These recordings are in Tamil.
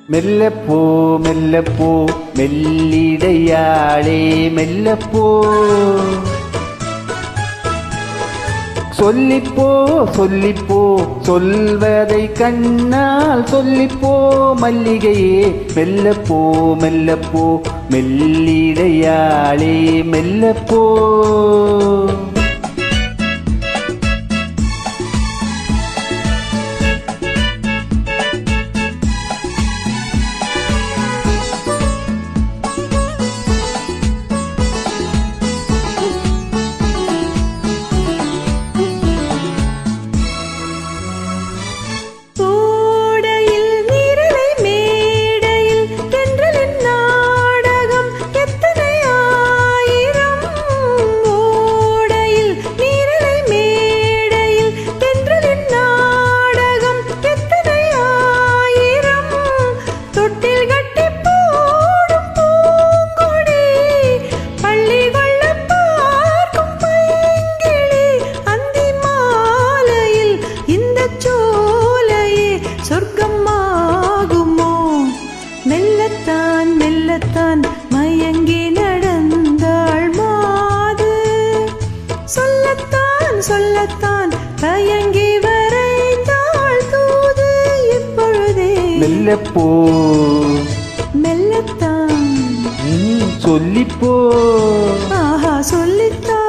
மெல்லப்போ மெல்லப்போ மெல்லிடையாளே மெல்லப்போ சொல்லிப்போ சொல்லிப்போ சொல்வதை கண்ணால் சொல்லிப்போ மல்லிகையே மெல்லப்போ மெல்லப்போ மெல்லிடையாளே மெல்லப்போ மெல்லத்தான் மெல்லத்தான் மயங்கி நடந்தாள் மாது சொல்லத்தான் சொல்லத்தான் தயங்கி வரைந்தாள் தூது இப்பொழுதே மெல்லப்போ மெல்லத்தான் சொல்லிப்போ ஆஹா சொல்லித்தான்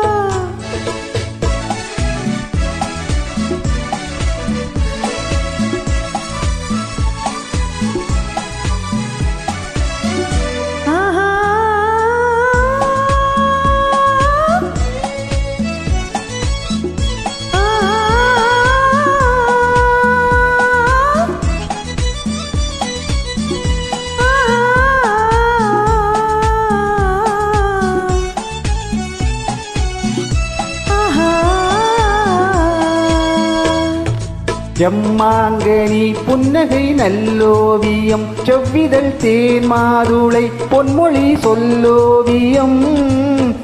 செம்மாங்கனி புன்னகை நல்லோவியம் செவ்விதழ் தேன் மாதுளை பொன்மொழி சொல்லோவியம்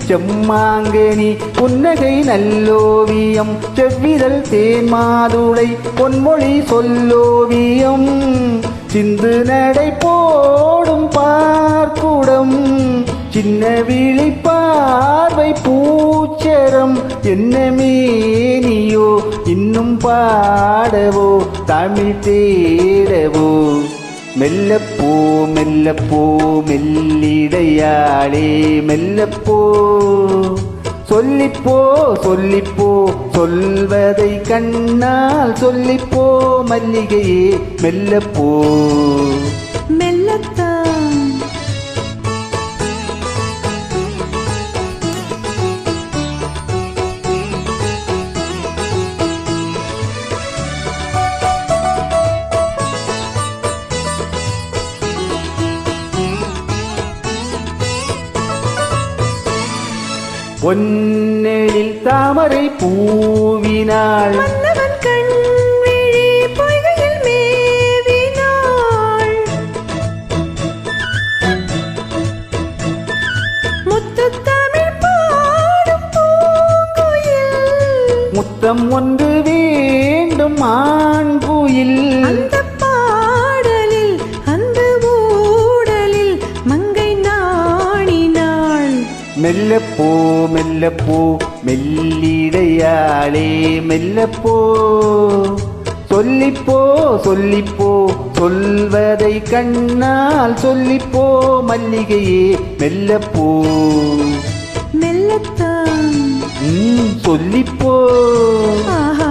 செம்மாங்கனி புன்னகை நல்லோவியம் செவ்விதழ் தேன் மாதுளை பொன்மொழி சொல்லோவியம் சிந்து நடை போடும் பார்க்குடம் சின்ன விழி பார்வை பூச்சரம் என்ன மேனியோ இன்னும் பாடவோ தமிழ் தேடவோ மெல்லப்போ மெல்லப்போ மெல்லிடையாளே மெல்லப்போ சொல்லிப்போ சொல்லிப்போ சொல்வதை கண்ணால் சொல்லிப்போ மல்லிகையே மெல்லப்போ மெல்லத்தான் பொன்னெழில் தாமரை பூவினாள் மன்னவன் கண் விழி பொய்கையில் மேவினாள் முத்துத் தமிழ் பாடும் பூங்குயில் முத்தம் ஒன்று வேண்டும் ஆண்குயில் அந்த பாடலில் அந்த ஊடலில் மங்கை நாணினாள் மெல்லப்போ மெல்லப்போ மெல்லிடையாளே மெல்லப்போ சொல்லிப்போ சொல்லிப்போ சொல்வதை கண்ணால் சொல்லிப்போ மல்லிகையே மெல்லப்போ மெல்லத்தான் சொல்லிப்போ ஆஹா